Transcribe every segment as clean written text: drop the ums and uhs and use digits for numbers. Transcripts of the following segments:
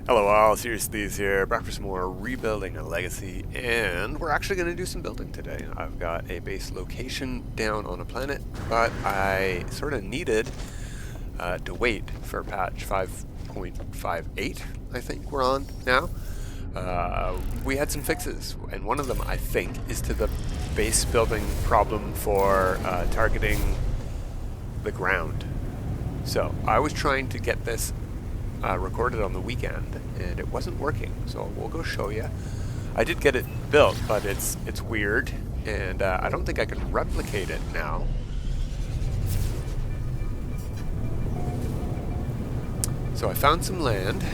Hello all, Seriously is here, back for some more rebuilding a legacy, and we're actually going to do some building today. I've got a base location down on a planet, but I sort of needed to wait for patch 5.58, I think we're on now. We had some fixes, and one of them, I think, is to the base building problem for targeting the ground. So I was trying to get this recorded on the weekend, and it wasn't working, so we'll go show you. I did get it built, but it's weird, and I don't think I can replicate it now. So I found some land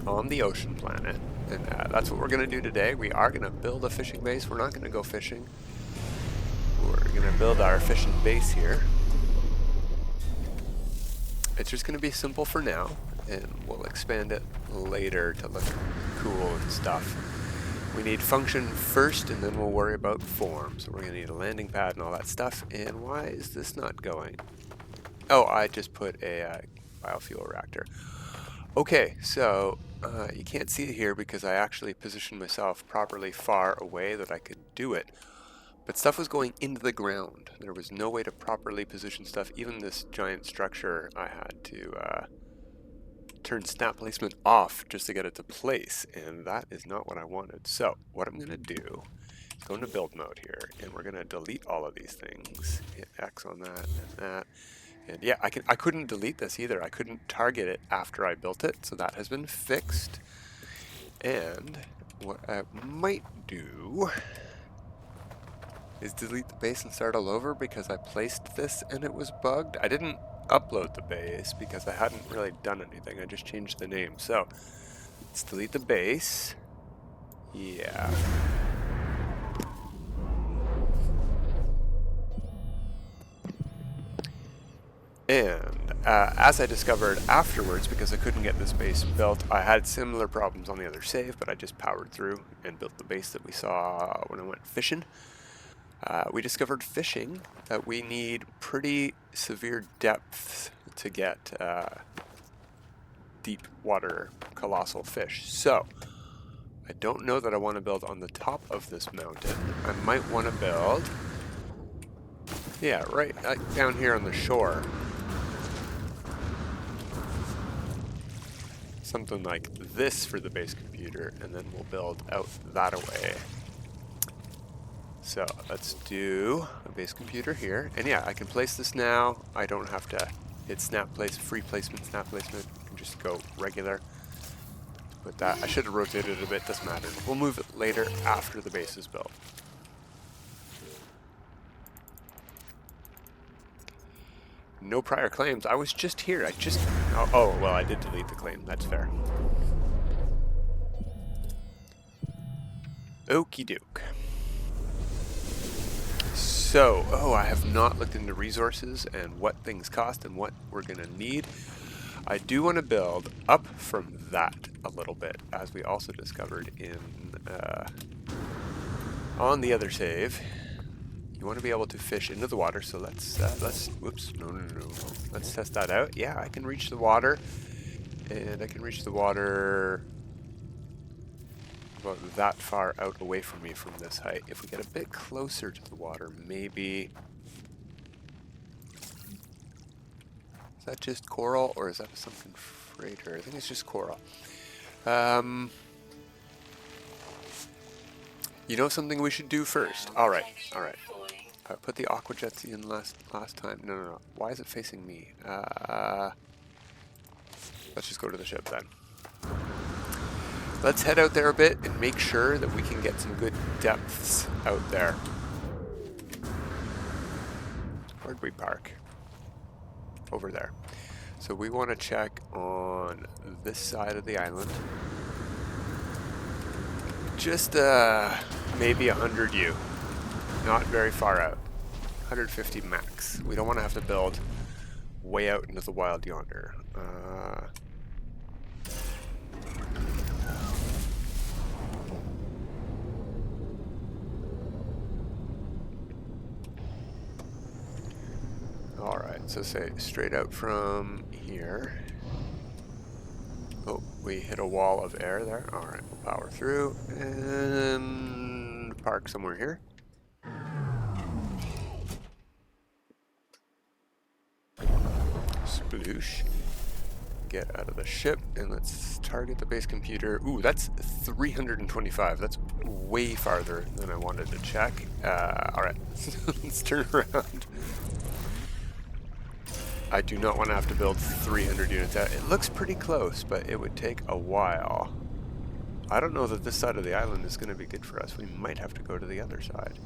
on the ocean planet, and that's what we're going to do today. We are going to build a fishing base. We're not going to go fishing. We're going to build our fishing base here. It's just going to be simple for now, and we'll expand it later to look cool and stuff. We need function first, and then we'll worry about form. So we're going to need a landing pad and all that stuff. And why is this not going? Oh, I just put a biofuel reactor. Okay, so you can't see it here because I actually positioned myself properly far away that I could do it. But stuff was going into the ground. There was no way to properly position stuff. Even this giant structure, I had to turn snap placement off just to get it to place, and that is not what I wanted. So what I'm going to do is go into build mode here, and we're going to delete all of these things. Hit X on that and that. And yeah, I couldn't delete this either. I couldn't target it after I built it, so that has been fixed. And what I might do is delete the base and start all over because I placed this and it was bugged. I didn't upload the base because I hadn't really done anything. I just changed the name. So let's delete the base. Yeah. And as I discovered afterwards, because I couldn't get this base built, I had similar problems on the other save, but I just powered through and built the base that we saw when I went fishing. We discovered fishing that we need pretty severe depths to get deep water colossal fish. So I don't know that I want to build on the top of this mountain. I might want to build, yeah, right down here on the shore. Something like this for the base computer, and then we'll build out that away. So let's do a base computer here. And yeah, I can place this now. I don't have to hit snap place, free placement, snap placement. I can just go regular. Put that. I should have rotated it a bit, doesn't matter. We'll move it later after the base is built. No prior claims. I was just here. Oh, well, I did delete the claim. That's fair. Okie doke. So, I have not looked into resources and what things cost and what we're going to need. I do want to build up from that a little bit, as we also discovered in on the other save. You want to be able to fish into the water, so let's whoops, no. Let's test that out. Yeah, I can reach the water, and I can reach the water about that far out away from me from this height. If we get a bit closer to the water, maybe... Is that just coral, or is that something freighter? I think it's just coral. You know something we should do first? Alright. I put the aqua jets in last time. No. Why is it facing me? Let's just go to the ship then. Let's head out there a bit and make sure that we can get some good depths out there. Where'd we park? Over there. So we want to check on this side of the island. Just maybe 100 U. Not very far out. 150 max. We don't want to have to build way out into the wild yonder. Alright, so say straight out from here. Oh, we hit a wall of air there. Alright, we'll power through and park somewhere here. Sploosh. Get out of the ship and let's target the base computer. Ooh, that's 325. That's way farther than I wanted to check. Alright, let's turn around. I do not want to have to build 300 units out. It looks pretty close, but it would take a while. I don't know that this side of the island is going to be good for us. We might have to go to the other side.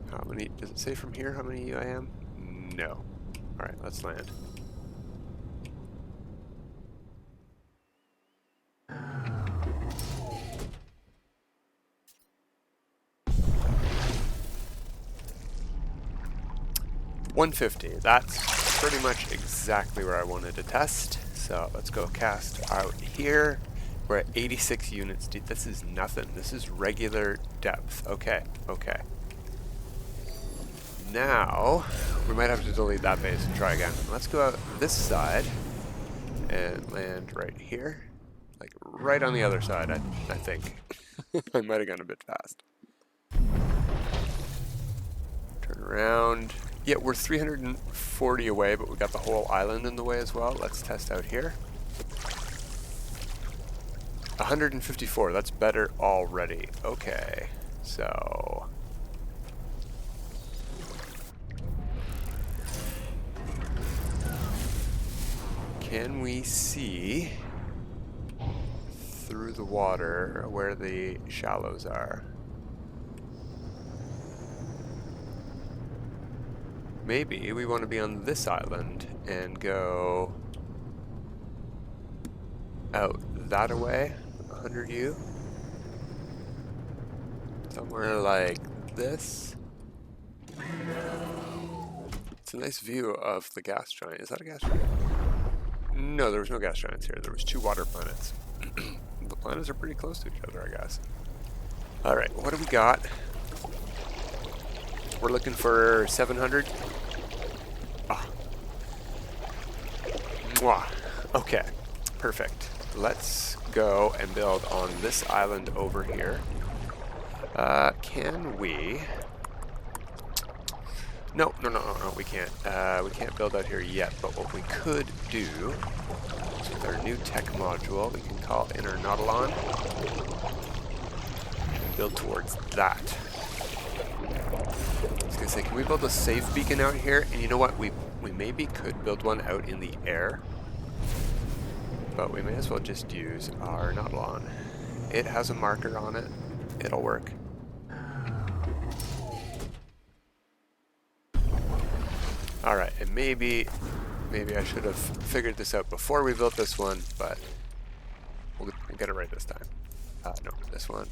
How many, does it say from here how many I am? No. Alright, let's land. $150. That's pretty much exactly where I wanted to test. So let's go cast out here. We're at 86 units. Dude, this is nothing. This is regular depth. Okay, okay. Now, we might have to delete that base and try again. Let's go out this side and land right here. Like right on the other side, I think. I might have gone a bit fast. Turn around. Yeah, we're 340 away, but we got the whole island in the way as well. Let's test out here. 154, that's better already. Okay, so... can we see through the water where the shallows are? Maybe we want to be on this island and go out that away, 100U. Somewhere like this. It's a nice view of the gas giant. Is that a gas giant? No, there was no gas giants here. There was 2 water planets. The planets are pretty close to each other, I guess. Alright, what do we got? We're looking for 700. Ah. Mwah. Okay, perfect. Let's go and build on this island over here. Can we... No, we can't. We can't build out here yet, but what we could do is with our new tech module, we can call in our Nautilon and build towards that. I was gonna say, can we build a safe beacon out here? And you know what? We maybe could build one out in the air, but we may as well just use our Nautilon. It has a marker on it. It'll work. Alright, and maybe I should have figured this out before we built this one, but we'll get it right this time. No, this one.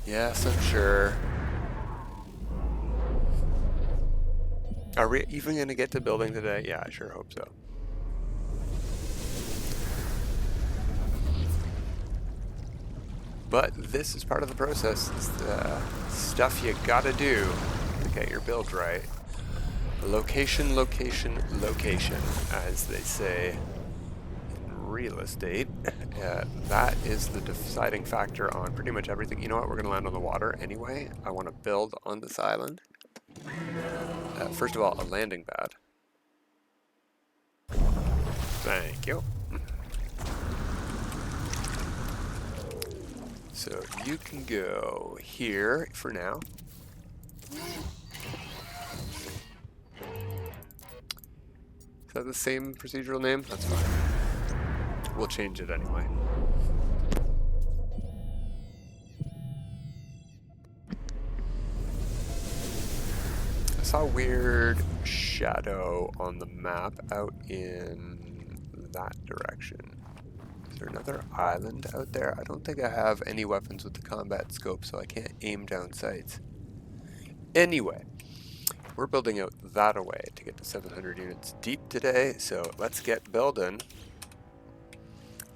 Yes, I'm sure. Are we even going to get to building today? Yeah, I sure hope so. But this is part of the process. It's the stuff you gotta do to get your build right. Location, location, location, as they say in real estate. That is the deciding factor on pretty much everything. You know what? We're going to land on the water anyway. I want to build on this island. First of all, a landing pad. Thank you. So you can go here for now. Is that the same procedural name? That's fine. We'll change it anyway. I saw a weird shadow on the map out in that direction. Is there another island out there? I don't think I have any weapons with the combat scope, so I can't aim down sights. Anyway. We're building out that away to get to 700 units deep today, so let's get building.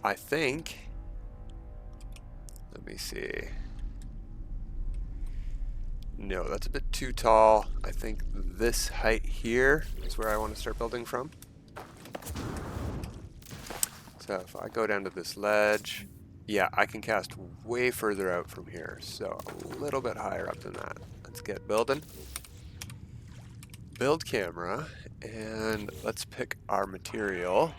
I think, let me see. No, that's a bit too tall. I think this height here is where I want to start building from. So if I go down to this ledge, yeah, I can cast way further out from here. So a little bit higher up than that. Let's get building. Build camera, and let's pick our material.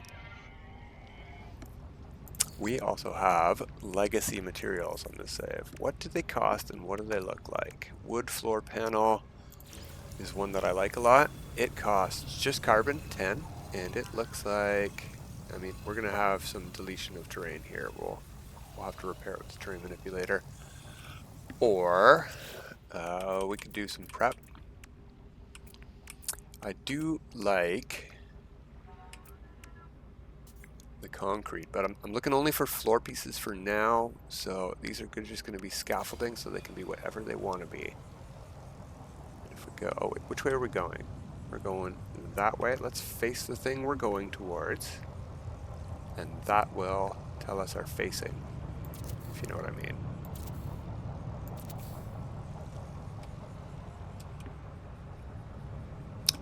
We also have legacy materials on this save. What do they cost and what do they look like? Wood floor panel is one that I like a lot. It costs just carbon, 10, and it looks like, I mean, we're gonna have some deletion of terrain here. We'll have to repair it with the terrain manipulator. Or we could do some prep. I do like the concrete, but I'm looking only for floor pieces for now. So these are just going to be scaffolding, so they can be whatever they want to be. If we go, oh wait, which way are we going? We're going that way. Let's face the thing we're going towards, and that will tell us our facing, if you know what I mean.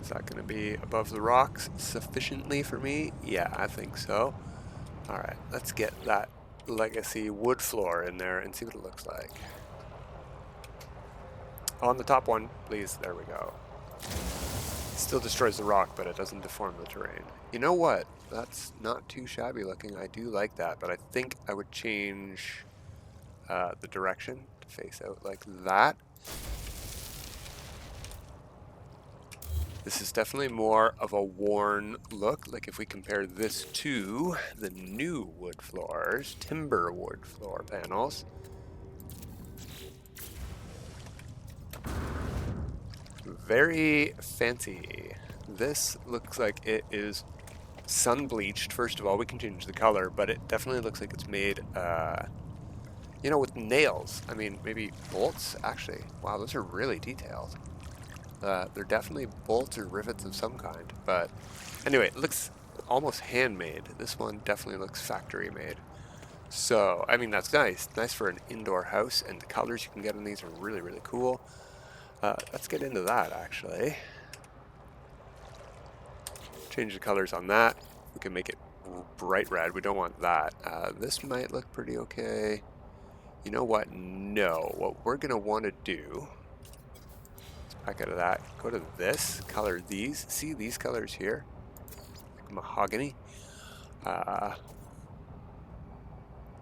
Is that going to be above the rocks sufficiently for me? Yeah, I think so. Alright, let's get that legacy wood floor in there and see what it looks like. On the top one, please. There we go. Still destroys the rock, but it doesn't deform the terrain. You know what? That's not too shabby looking. I do like that, but I think I would change the direction to face out like that. This is definitely more of a worn look. Like if we compare this to the new wood floors, timber wood floor panels. Very fancy. This looks like it is sun bleached. First of all, we can change the color, but it definitely looks like it's made, you know, with nails. I mean, maybe bolts, actually. Wow, those are really detailed. They're definitely bolts or rivets of some kind, but anyway, it looks almost handmade. This one definitely looks factory made. So, I mean, that's nice. Nice for an indoor house, and the colors you can get on these are really, really cool. Let's get into that, actually. Change the colors on that. We can make it bright red. We don't want that. This might look pretty okay. You know what? No. What we're going to want to do... Back out of that, go to this, color these. See these colors here? Like mahogany.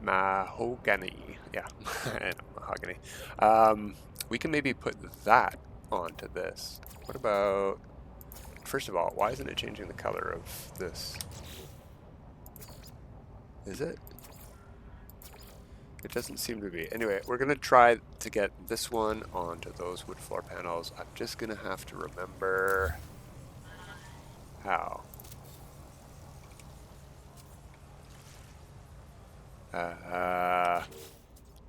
Mahogany. Yeah, mahogany. We can maybe put that onto this. What about... First of all, why isn't it changing the color of this? Is it? It doesn't seem to be. Anyway, we're going to try to get this one onto those wood floor panels. I'm just going to have to remember how.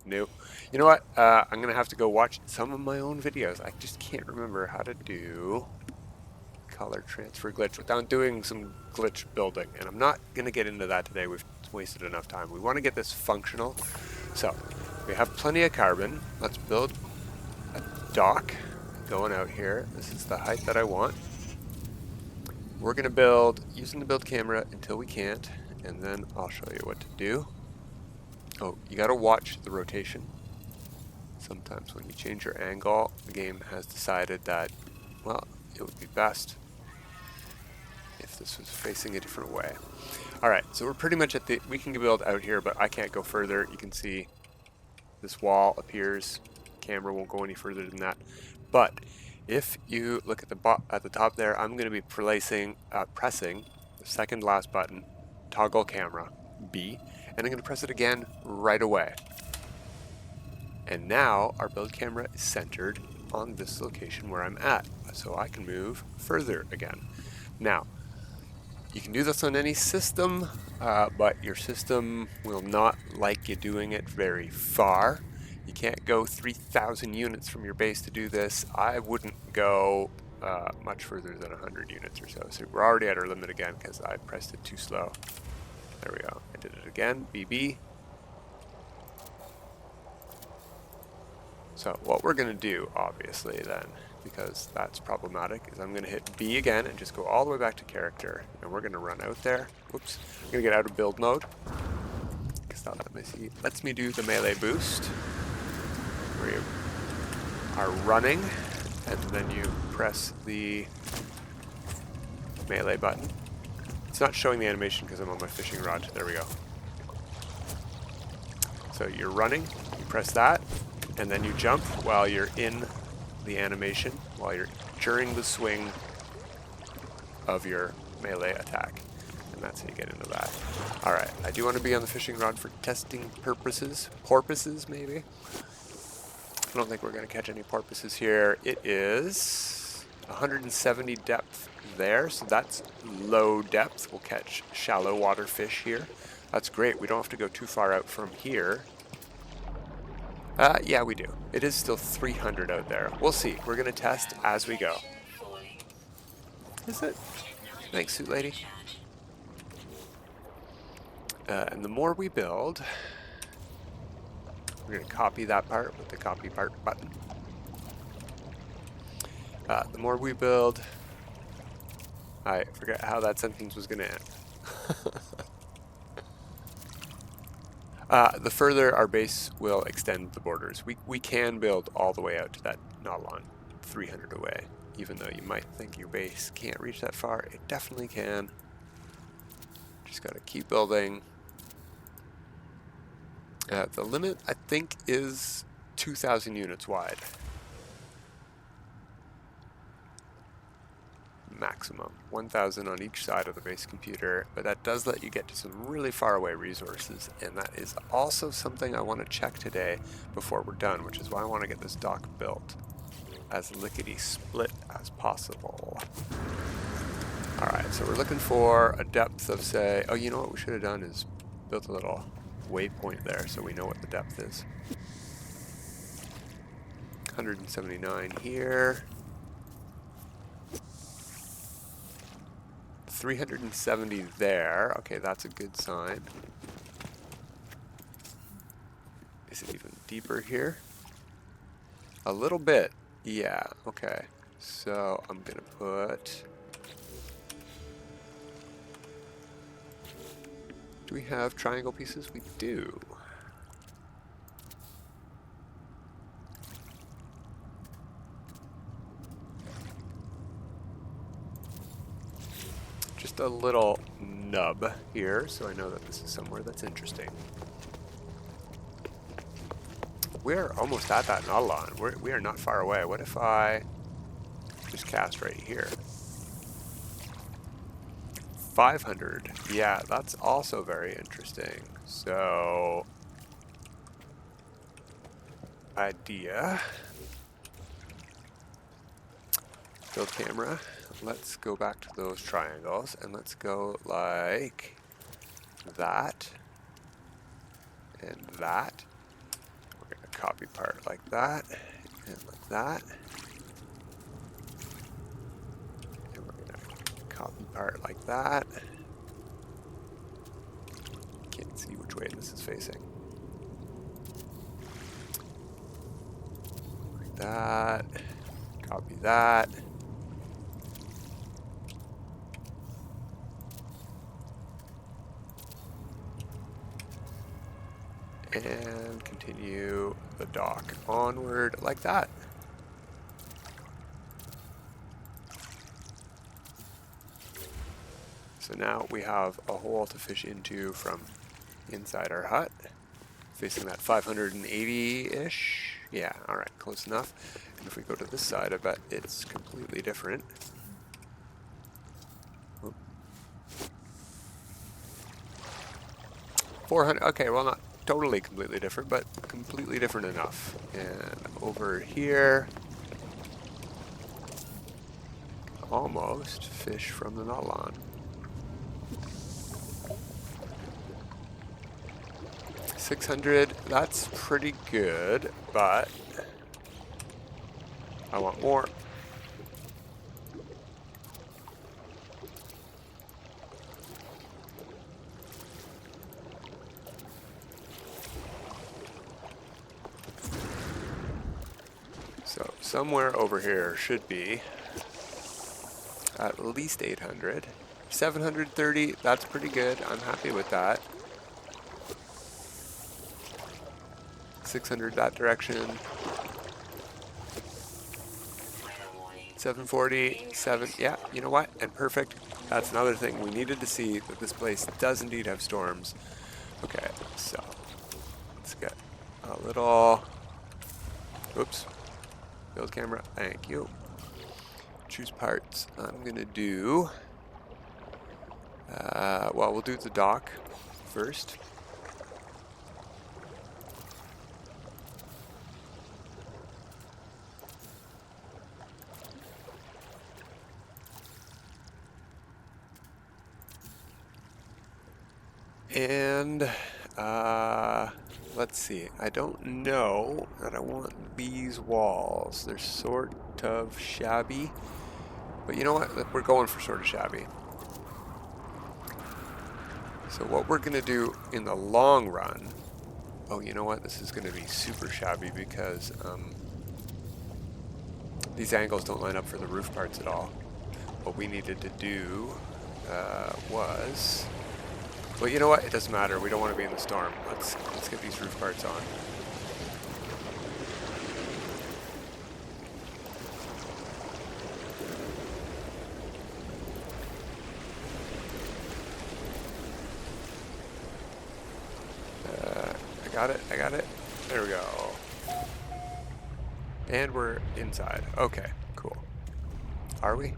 Nope. You know what? I'm going to have to go watch some of my own videos. I just can't remember how to do color transfer glitch without doing some glitch building. And I'm not going to get into that today. We've wasted enough time. We want to get this functional. So, we have plenty of carbon. Let's build a dock going out here. This is the height that I want. We're going to build using the build camera until we can't, and then I'll show you what to do. Oh, you got to watch the rotation. Sometimes when you change your angle, the game has decided that, well, it would be best if this was facing a different way. Alright, so we're pretty much at the... We can build out here, but I can't go further. You can see this wall appears. Camera won't go any further than that. But if you look at the top there, I'm going to be pressing the second last button, toggle camera, B, and I'm going to press it again right away. And now our build camera is centered on this location where I'm at, so I can move further again. Now, you can do this on any system, but your system will not like you doing it very far. You can't go 3,000 units from your base to do this. I wouldn't go much further than 100 units or so. So we're already at our limit again because I pressed it too slow. There we go. I did it again. BB. So what we're going to do, obviously, then, because that's problematic, is I'm going to hit B again and just go all the way back to character. And we're going to run out there. Whoops. I'm going to get out of build mode, because that lets me do the melee boost, where you are running, and then you press the melee button. It's not showing the animation because I'm on my fishing rod. There we go. So you're running, you press that, and then you jump while you're in the animation, while you're during the swing of your melee attack. And that's how you get into that. Alright, I do want to be on the fishing rod for testing purposes. Porpoises, maybe? I don't think we're going to catch any porpoises here. It is 170 depth there, so that's low depth. We'll catch shallow water fish here. That's great. We don't have to go too far out from here. Yeah, we do. It is still 300 out there. We'll see. We're going to test as we go. Is it? Thanks, suit lady. And the more we build, we're going to copy that part with the copy part button. The more we build, I forget how that sentence was going to end. The further our base will extend the borders. We can build all the way out to that Nautilon, 300 away. Even though you might think your base can't reach that far, it definitely can. Just got to keep building. The limit, I think, is 2,000 units wide. Maximum. 1,000 on each side of the base computer, but that does let you get to some really far away resources, and that is also something I want to check today before we're done, which is why I want to get this dock built as lickety-split as possible. Alright, so we're looking for a depth of, say, oh, you know what we should have done is built a little waypoint there so we know what the depth is. 179 here. 370 there. Okay, that's a good sign. Is it even deeper here? A little bit. Yeah, okay. So I'm gonna put... Do we have triangle pieces? We do. Just a little nub here, so I know that this is somewhere that's interesting. We're almost at that Nautilon. We are not far away. What if I just cast right here? 500. Yeah, that's also very interesting. So, idea. Build camera. Let's go back to those triangles and let's go like that and that. We're going to copy part like that and like that. And we're going to copy part like that. Can't see which way this is facing. Like that. Copy that. And continue the dock onward like that. So now we have a hole to fish into from inside our hut, facing that 580-ish. Yeah, alright, close enough. And if we go to this side, I bet it's completely different. Oop. 400, okay, well not totally completely different, but completely different enough. And over here, almost fish from the Nautilon. 600, that's pretty good, but I want more. somewhere over here should be at least 800. 730, that's pretty good. I'm happy with that. 600 that direction. 740, yeah, you know what? And perfect. That's another thing. We needed to see that this place does indeed have storms. Okay, so let's get a little, oops, build camera, thank you. Choose parts. I'm gonna do, well, we'll do the dock first. And let's see, I don't know that I want these walls. They're sort of shabby, but you know what? We're going for sort of shabby. So what we're gonna do in the long run, oh, you know what? This is gonna be super shabby because these angles don't line up for the roof parts at all. What we needed to do was, well, you know what? It doesn't matter. We don't want to be in the storm. Let's get these roof parts on. I got it. There we go. And we're inside. Okay, cool. Are we?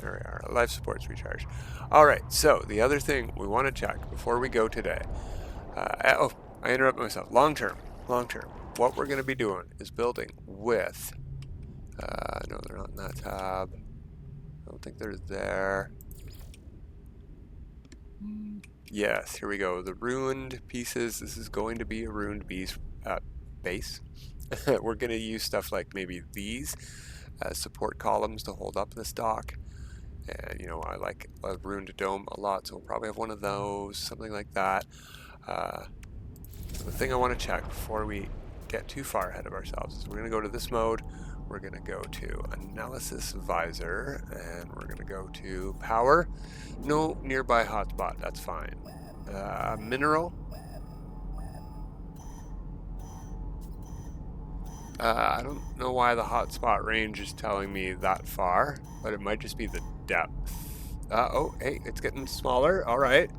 There we are. Life support's recharged. All right. So the other thing we want to check before we go today. Oh, I interrupted myself. Long term. What we're going to be doing is building with. No, they're not in that tab. I don't think they're there. Yes, here we go. The ruined pieces. This is going to be a ruined base. We're going to use stuff like maybe these as support columns to hold up this dock. And, you know, I like a ruined dome a lot, so we'll probably have one of those, something like that. So the thing I want to check before we get too far ahead of ourselves is we're going to go to this mode. We're going to go to Analysis Visor, and we're going to go to Power. No nearby hotspot, that's fine. Mineral. I don't know why the hotspot range is telling me that far, but it might just be the depth. Oh, hey, it's getting smaller. All right.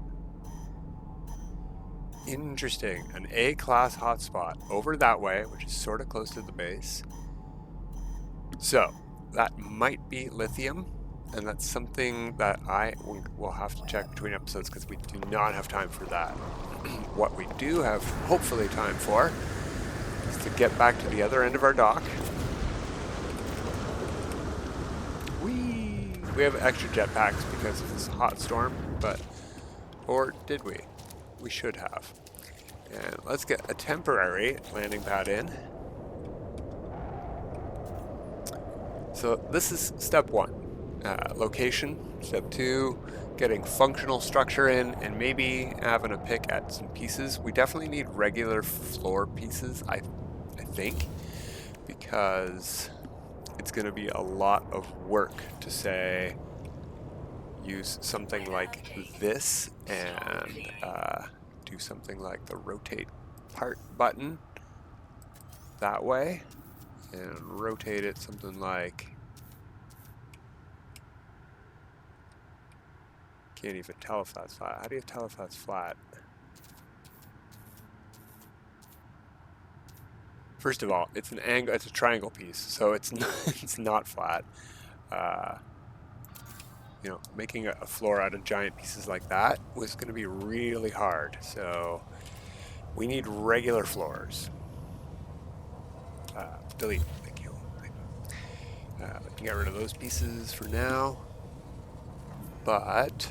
Interesting. An A-class hotspot over that way, which is sort of close to the base. So that might be lithium, and that's something that I will have to check between episodes because we do not have time for that. What we do have hopefully time for is to get back to the other end of our dock. We have extra jetpacks because of this hot storm, but, or did we? We should have. And let's get a temporary landing pad in. So this is step one, location. Step two, getting functional structure in and maybe having a pick at some pieces. We definitely need regular floor pieces, I think, because it's going to be a lot of work to say use something like this and do something like the rotate part button that way and rotate it something like, can't even tell if that's flat. How do you tell if that's flat? First of all, it's an angle, it's a triangle piece, so it's not flat. You know, making a floor out of giant pieces like that was going to be really hard. So we need regular floors. Delete. Thank you. We can get rid of those pieces for now. But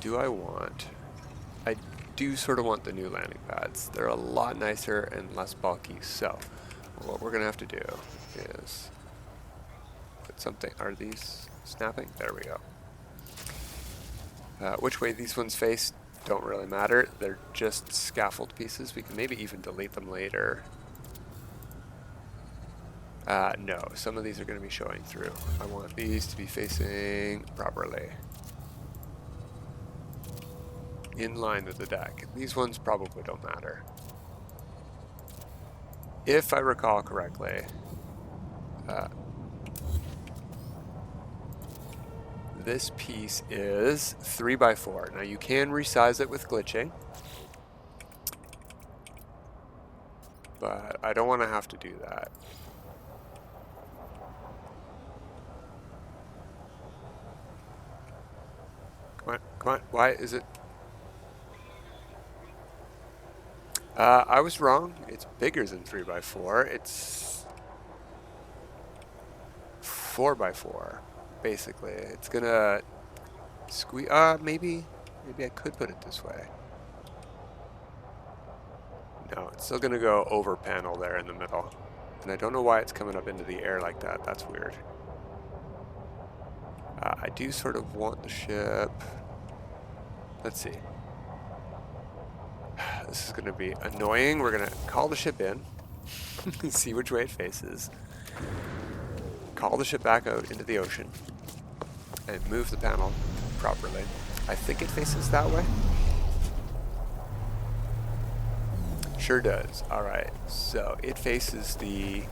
do I want? I do sort of want the new landing pads. They're a lot nicer and less bulky. So what we're gonna have to do is put something. Are these snapping? There we go. Which way these ones face don't really matter. They're just scaffold pieces. We can maybe even delete them later. No, some of these are going to be showing through. I want these to be facing properly. In line with the deck. These ones probably don't matter. If I recall correctly, this piece is 3x4. Now you can resize it with glitching, but I don't want to have to do that. Come on, come on. Why is it? I was wrong. It's bigger than 3x4. It's 4x4, basically. It's gonna squeeze. Maybe I could put it this way. No, it's still gonna go over panel there in the middle. And I don't know why it's coming up into the air like that. That's weird. I do sort of want the ship. Let's see. This is going to be annoying. We're going to call the ship in, see which way it faces, call the ship back out into the ocean, and move the panel properly. I think it faces that way. Sure does. Alright, so it faces the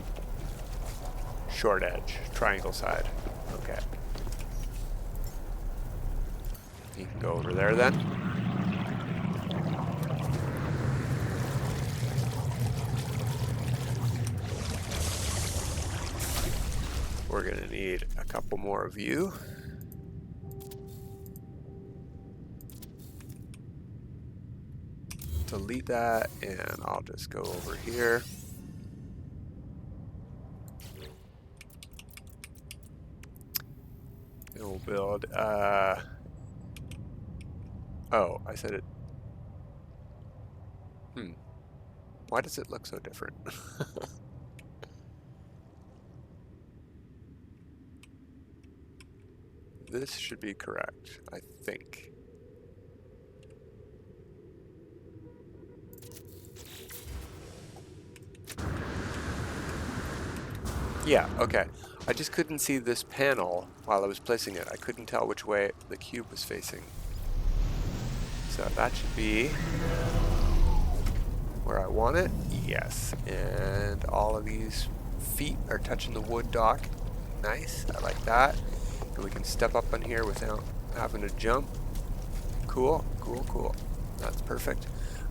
short edge, triangle side. Okay. You can go over there then. We're going to need a couple more of you. Delete that, and I'll just go over here. And we'll build, oh, I said it. Why does it look so different? This should be correct, I think. Yeah, okay. I just couldn't see this panel while I was placing it. I couldn't tell which way the cube was facing. So that should be where I want it. Yes. And all of these feet are touching the wood dock. Nice. I like that. And we can step up on here without having to jump. Cool, cool, cool. That's perfect.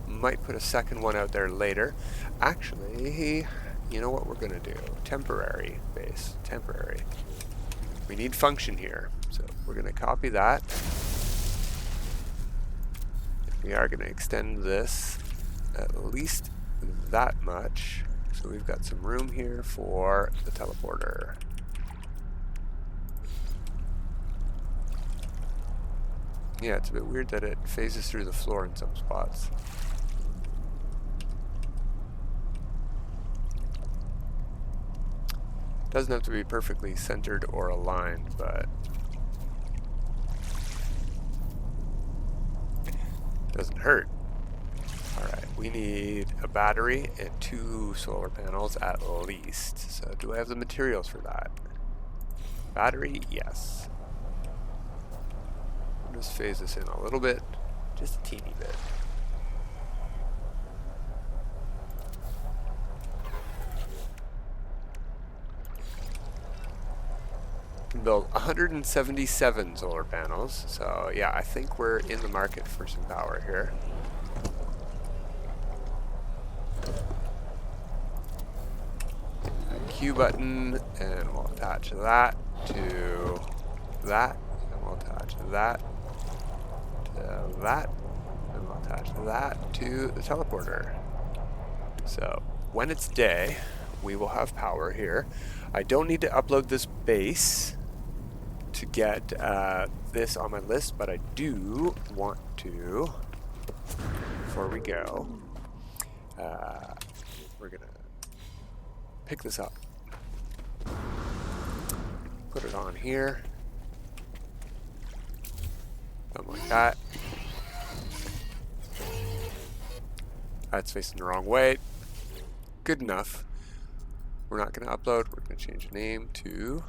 Might put a second one out there later. Actually, you know what we're going to do? Temporary base. Temporary. We need function here. So we're going to copy that. We are going to extend this at least that much. So we've got some room here for the teleporter. Yeah, it's a bit weird that it phases through the floor in some spots. Doesn't have to be perfectly centered or aligned, but doesn't hurt. Alright, we need a battery and 2 solar panels at least. So do I have the materials for that? Battery, yes. I'll just phase this in a little bit, just a teeny bit. Build 177 solar panels, so yeah, I think we're in the market for some power here. Q button, and we'll attach that to that, and we'll attach that to that, and we'll attach that to the teleporter. So when it's day, we will have power here. I don't need to upload this base to get this on my list, but I do want to, before we go, we're gonna pick this up, put it on here, Something like that. That's facing the wrong way. Good enough. We're not going to upload. We're going to change the name to,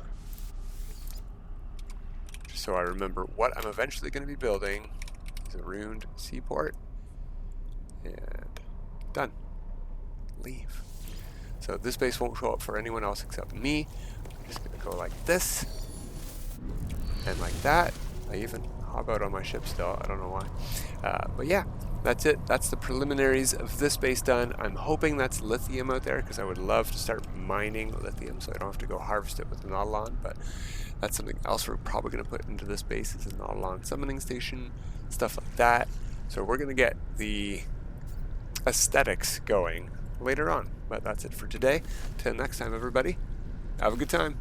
just so I remember what I'm eventually going to be building, is a ruined seaport. And done. Leave. So this base won't show up for anyone else except me. I'm just going to go like this and like that. I even hog out on my ship still. I don't know why. But yeah, that's it. That's the preliminaries of this base done. I'm hoping that's lithium out there because I would love to start mining lithium so I don't have to go harvest it with the Nautilon. But that's something else we're probably going to put into this base, is a Nautilon summoning station, stuff like that. So we're going to get the aesthetics going later on. But that's it for today. Till next time, everybody. Have a good time.